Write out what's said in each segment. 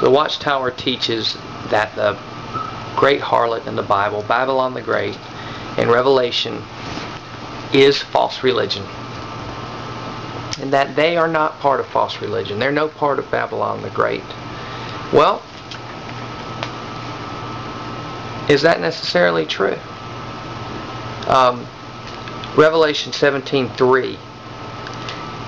The Watchtower teaches that the great harlot in the Bible, Babylon the Great, in Revelation, is false religion. And that they are not part of false religion. They're no part of Babylon the Great. Well, is that necessarily true? Revelation 17:3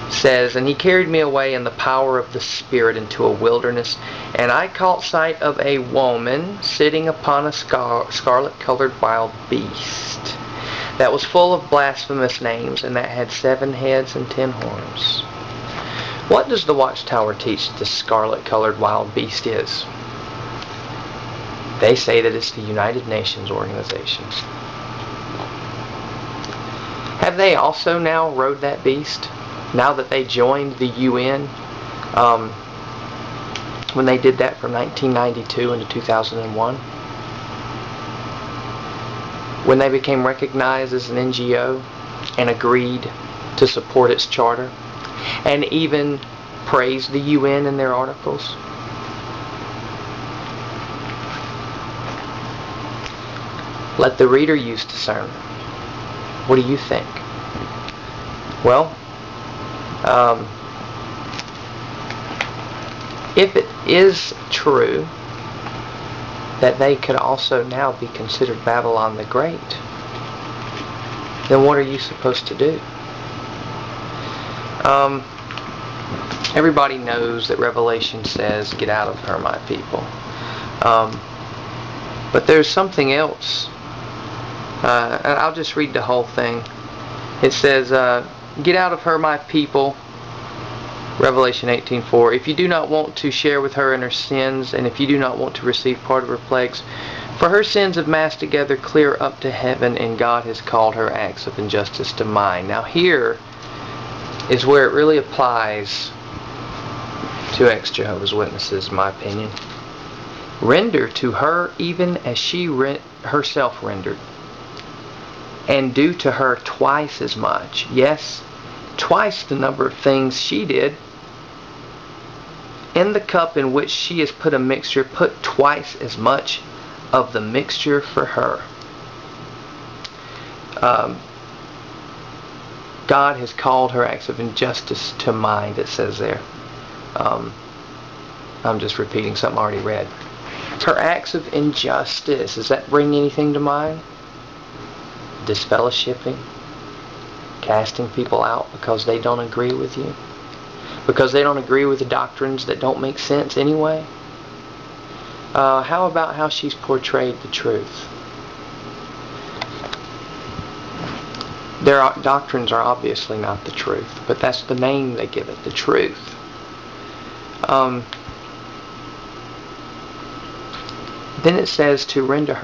says, "And he carried me away in the power of the Spirit into a wilderness, and I caught sight of a woman sitting upon a scarlet-colored wild beast that was full of blasphemous names, and that had 7 heads and 10 horns." What does the Watchtower teach the scarlet-colored wild beast is? They say that it's the United Nations organizations. Have they also now rode that beast? Now that they joined the UN, when they did that from 1992 into 2001? When they became recognized as an NGO and agreed to support its charter and even praised the UN in their articles? Let the reader use discernment. What do you think? Well, if it is true that they could also now be considered Babylon the Great, then what are you supposed to do? Everybody knows that Revelation says, "Get out of her, my people." But there's something else. And I'll just read the whole thing. It says, "Get out of her, my people." Revelation 18:4. "If you do not want to share with her in her sins, and if you do not want to receive part of her plagues, for her sins have massed together clear up to heaven, and God has called her acts of injustice to mind." Now here is where it really applies to ex-Jehovah's Witnesses, in my opinion. Render to her even as she herself rendered, and do to her twice as much. Yes, twice the number of things she did. In the cup in which she has put a mixture, put twice as much of the mixture for her. God has called her acts of injustice to mind, it says there. I'm just repeating something I already read. Her acts of injustice, does that bring anything to mind? Disfellowshipping, casting people out because they don't agree with you, because they don't agree with the doctrines that don't make sense anyway. How about how she's portrayed the truth? Their doctrines are obviously not the truth, but that's the name they give it, the truth. Then it says to render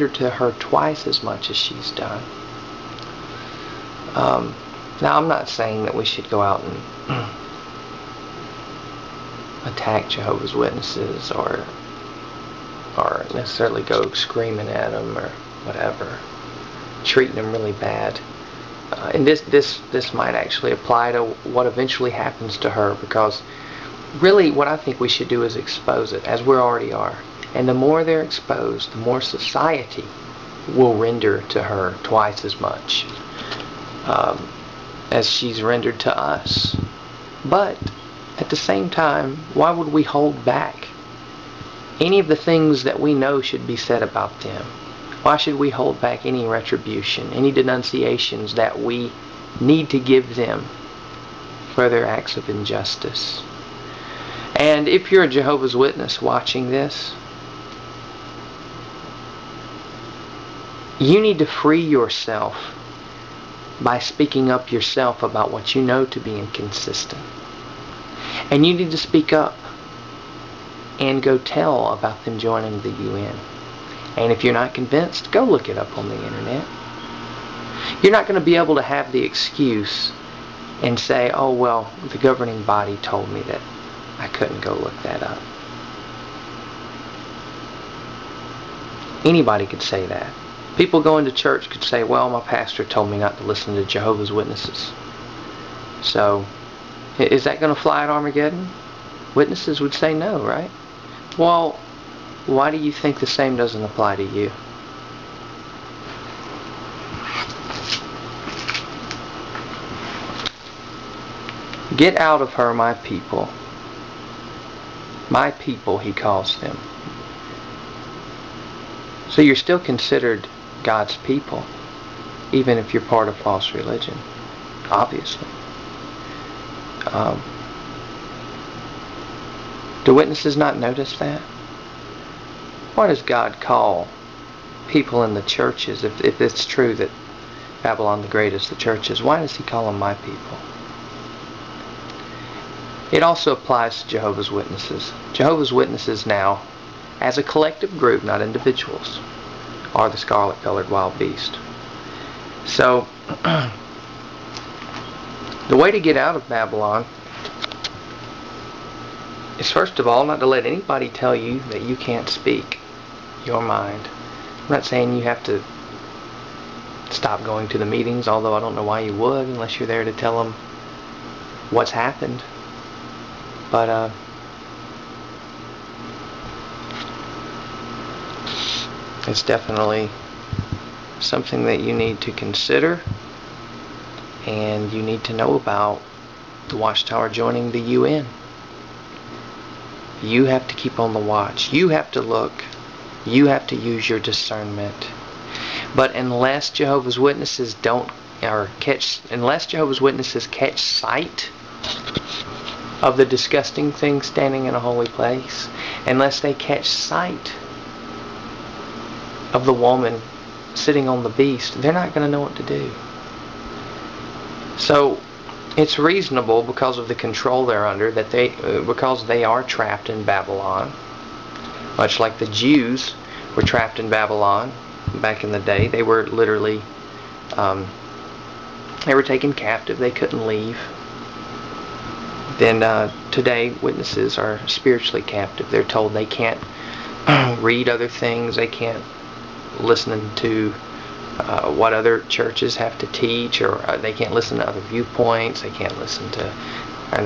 to her twice as much as she's done. Now I'm not saying that we should go out and attack Jehovah's Witnesses or necessarily go screaming at them or whatever, treating them really bad. And this might actually apply to what eventually happens to her, because really what I think we should do is expose it, as we already are. And the more they're exposed, the more society will render to her twice as much as she's rendered to us. But at the same time, why would we hold back any of the things that we know should be said about them? Why should we hold back any retribution, any denunciations that we need to give them for their acts of injustice? And if you're a Jehovah's Witness watching this, you need to free yourself by speaking up yourself about what you know to be inconsistent. And you need to speak up and go tell about them joining the UN. And if you're not convinced, go look it up on the internet. You're not going to be able to have the excuse and say, "Oh, well, the governing body told me that I couldn't go look that up." Anybody could say that. People going to church could say, "Well, my pastor told me not to listen to Jehovah's Witnesses." So, is that going to fly at Armageddon? Witnesses would say no, right? Well, why do you think the same doesn't apply to you? Get out of her, my people. My people, he calls them. So you're still considered God's people, even if you're part of false religion, obviously. Do witnesses not notice that? Why does God call people in the churches, if it's true that Babylon the Great is the churches, why does he call them my people? It also applies to Jehovah's Witnesses. Jehovah's Witnesses now, as a collective group, not individuals, are the scarlet-colored wild beast. So, the way to get out of Babylon is, first of all, not to let anybody tell you that you can't speak your mind. I'm not saying you have to stop going to the meetings, although I don't know why you would, unless you're there to tell them what's happened. But it's definitely something that you need to consider, and you need to know about the Watchtower joining the UN. You have to keep on the watch. You have to look. You have to use your discernment. But unless Jehovah's Witnesses unless Jehovah's Witnesses catch sight of the disgusting thing standing in a holy place, unless they catch sight of the woman sitting on the beast, they're not going to know what to do. So it's reasonable, because of the control they're under, that because they are trapped in Babylon, much like the Jews were trapped in Babylon back in the day. They were literally they were taken captive. They couldn't leave. Then today, witnesses are spiritually captive. They're told they can't read other things. They can't listen to what other churches have to teach, or they can't listen to other viewpoints. They can't listen to, or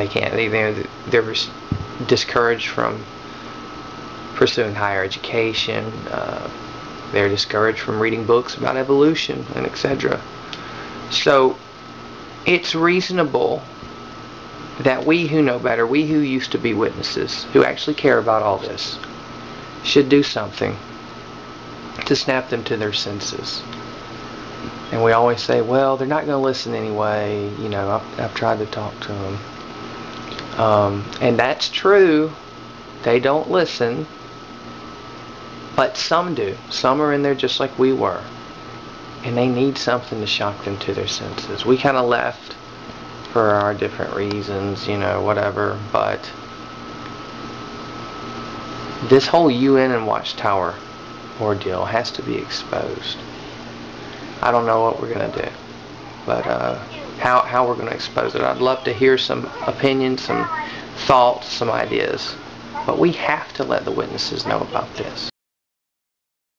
they're discouraged from pursuing higher education. They're discouraged from reading books about evolution, and etc. So it's reasonable that we who know better, we who used to be witnesses, who actually care about all this, should do something to snap them to their senses. And we always say, well, they're not going to listen anyway. You know, I've tried to talk to them. And that's true. They don't listen. But some do. Some are in there just like we were. And they need something to shock them to their senses. We kind of left for our different reasons, you know, whatever. But this whole UN and Watchtower ordeal has to be exposed. I don't know what we're going to do, but how we're going to expose it. I'd love to hear some opinions, some thoughts, some ideas. But we have to let the witnesses know about this.